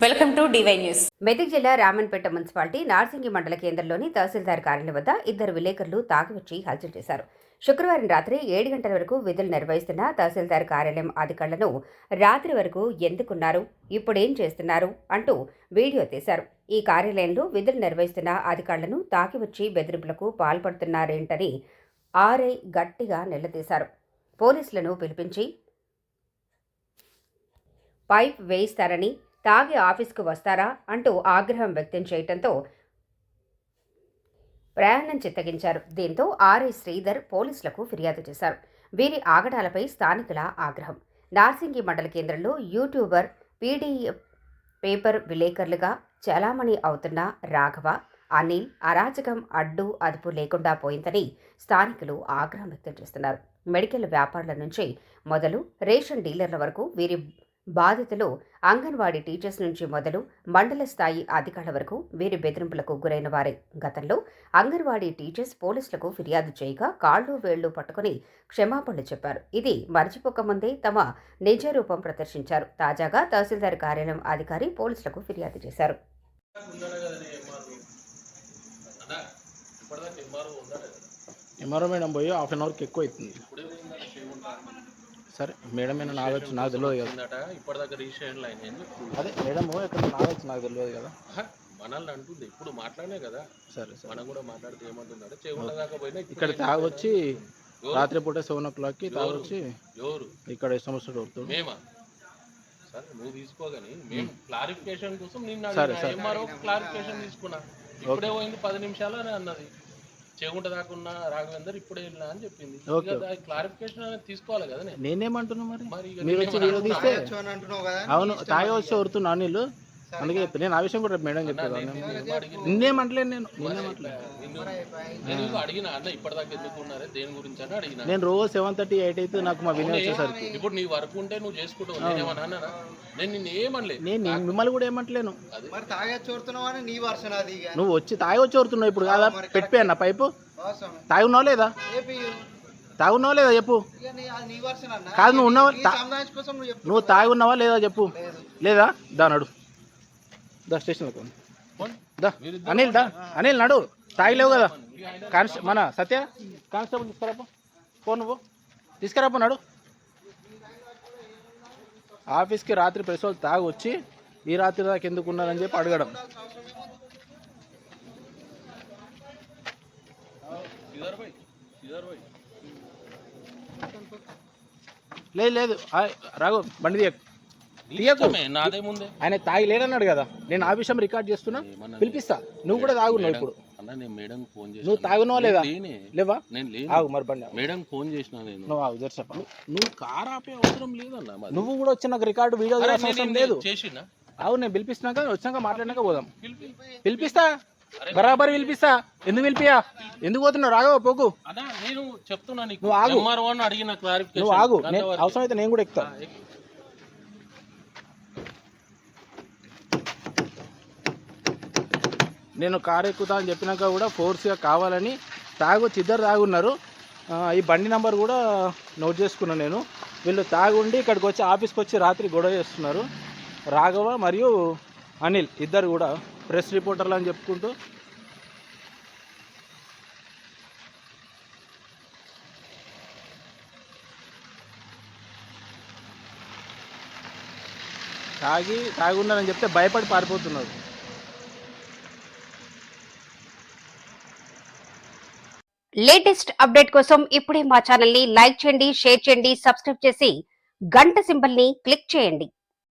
Welcome to DY news. Medak జిల్లా Ramanpet municipality Narsingi మండల కేంద్రంలోని తహసీల్దార్ కార్యాలయం వద్ద ఇద్దరు విలేకరులు తాగివచ్చి హల్చల్ చేశారు. శుక్రవారం రాత్రి 7 గంటల వరకు విధులు నిర్వహిస్తున్న తహసీల్దార్ కార్యాలయం అధికారులను రాత్రి వరకు ఎందుకున్నారు, ఇప్పుడేం చేస్తున్నారు అంటూ వీడియో తీశారు. ఈ కార్యాలయంలో విధులు నిర్వహిస్తున్న అధికారులను తాకివచ్చి బెదిరింపులకు పాల్పడుతున్నారేంటని ఆర్ఐ గట్టిగా నిలదీశారు. పోలీసులను పిలిపించి పైప్ వేయిస్తారని, తాగి ఆఫీస్కు వస్తారా అంటూ ఆగ్రహం వ్యక్తం చేయడంతో ప్రయాణం చిత్తగించారు. దీంతో ఆర్ఐ శ్రీధర్ పోలీసులకు ఫిర్యాదు చేశారు. వీరి ఆగడాలపై స్థానికుల ఆగ్రహం. నార్సింగి మండల కేంద్రంలో యూట్యూబర్, పీడీఎఫ్ పేపర్ విలేకరులుగా చలామణి అవుతున్న రాఘవ, అనిల్ అరాచకం అడ్డు అదుపు లేకుండా పోయిందని స్థానికులు ఆగ్రహం వ్యక్తం చేస్తున్నారు. మెడికల్ వ్యాపారుల నుంచి మొదలు రేషన్ డీలర్ల వరకు వీరి బాధితులు అంగన్వాడీ టీచర్స్ నుంచి మొదలు మండల స్థాయి అధికారుల వరకు వీరి బెదిరింపులకు గురైన వారే. గతంలో అంగన్వాడీ టీచర్స్ పోలీసులకు ఫిర్యాదు చేయగా కాళ్ళు వేళ్లు పట్టుకుని క్షమాపణలు చెప్పారు. ఇది మర్చిపోకముందే తమ నిజ రూపం ప్రదర్శించారు. తాజాగా తహసీల్దార్ కార్యాలయం అధికారి పోలీసులకు ఫిర్యాదు చేశారు. ఎంఆర్ఓ మేడం పోయి హాఫ్ అన్ అవర్కి ఎక్కువ అవుతుంది. సరే మేడం ఏమైనా నాగొచ్చు, నాకు తెలియదు కదా. ఇప్పటిదాకా రిజిస్ట్రేషన్లు అయినాయి. అదే మేడం ఎక్కడ నాగొచ్చు, నాకు తెలియదు కదా. మనల్ని అంటుంది ఇప్పుడు మాట్లాడినా కదా. సరే మనం కూడా మాట్లాడితే ఏమంటుందంటే చేయకుండా దాకా పోయినా ఇక్కడ తాగొచ్చి రాత్రిపూట 7 o'clockకి తాగొచ్చి ఎవరు ఇక్కడ సమస్య దొరుకుతుంది. మేమా? సరే నువ్వు తీసుకోగాని మేము క్లారిఫికేషన్ కోసం నిన్న ఎంఆర్ఓ క్లారిఫికేషన్ తీసుకున్నా. ఇప్పుడే పోయింది 10 నిమిషాలు అని అన్నది. చేగుంట దాకున్న రాఘవేందర్ ఇప్పుడే వెళ్ళినా అని చెప్పింది. క్లారిఫికేషన్ అనేది తీసుకోవాలి కదా. నేనేమంటున్నా మరి మీరు వచ్చి వీడియో తీస్తే అవును తాగే వచ్చి వరుతున్నా నీళ్ళు, అందుకే చెప్తాను. నేను ఆ విషయం కూడా మేడం చెప్తాను. నిన్నేమంటలేదు, నేను అడిగిన అన్న ఇప్పటిదాకా ఎందుకు ఉన్నారే దేని గురించి అని అడిగిన. నేను రోజు 7:30, 8 అయితే నాకు మా వినయ్ వచ్చేసరికి. ఇప్పుడు నీ వర్క్ ఉంటే నువ్వు చేసుకుంటావు, నేనేమన్నా అన్నానా? నేను నిన్ను ఏమనలేదు. నేను మిమ్మల్ని కూడా ఏమంటలేను. నువ్వు వచ్చి తాగి వచ్చి వరుతున్నావు ఇప్పుడు కాదా? పెట్టిపోయి అన్న పైపు తాగున్నావు లేదా? తాగున్నావా లేదా చెప్పు. కాదు నువ్వు ఉన్నావా, నువ్వు తాగి ఉన్నావా లేదా చెప్పు. లేదా దానడు దా స్టేషన్లో దా అనిల్, దా అనిల్ నడు. తాగిలేవు కదా. మన సత్య కానిస్టేబుల్ తీసుకురాపో, ఫోన్ నువ్వు తీసుకురాపో నడు. ఆఫీస్కి రాత్రి ప్రెస్ వాళ్ళు తాగి వచ్చి ఈ రాత్రి దాకా ఎందుకు ఉన్నారని చెప్పి అడగడం. లేదు లేదు రాఘు బండి తీయకు. ఆయన తాగి లేడన్నాడు కదా. నేను ఆ విషయం రికార్డ్ చేస్తున్నా, పిలిపిస్తా. నువ్వు కూడా తాగున్నావు ఇప్పుడు. నువ్వు తాగున్నావా లేదా? లేవా? ఆగు మరి బండి. మేడం ఫోన్ చేసిన నువ్వు ఆగు జర చెప్ప. నువ్వు కార్ ఆపే అవసరం లేదన్నా. నువ్వు కూడా వచ్చి నాకు రికార్డు వీడియో అవసరం లేదు. చేసినా అవును నేను పిలిపిస్తున్నాక వచ్చినాక మాట్లాడినాక పోదాం. పిలిపిస్తా, బరాబర్ పిలిపిస్తా. ఎందుకు పిలిపియా? ఎందుకు పోతున్నావు? రాఘవ పోకు. నేను చెప్తున్నా నువ్వు ఆగు. అడిగిన క్లారిఫికేషన్ నువ్వు ఆగు. అవసరం అయితే నేను కూడా ఎక్కుతా. నేను కారు ఎక్కుతా అని చెప్పినాక కూడా ఫోర్స్గా కావాలని తాగొచ్చి ఇద్దరు తాగున్నారు. ఈ బండి నెంబర్ కూడా నోట్ చేసుకున్నాను నేను. వీళ్ళు తాగుండి ఇక్కడికి వచ్చి ఆఫీస్కి వచ్చి రాత్రి గొడవ చేస్తున్నారు. రాఘవ మరియు అనిల్ ఇద్దరు కూడా ప్రెస్ రిపోర్టర్లు అని చెప్పుకుంటూ తాగి ఉన్నారని చెప్తే భయపడి పారిపోతున్నారు. లేటెస్ట్ అప్డేట్ కోసం ఇప్పుడే మా ఛానల్ ని లైక్ చేయండి, షేర్ చేయండి, సబ్స్క్రైబ్ చేసి గంట సింబల్ ని క్లిక్ చేయండి.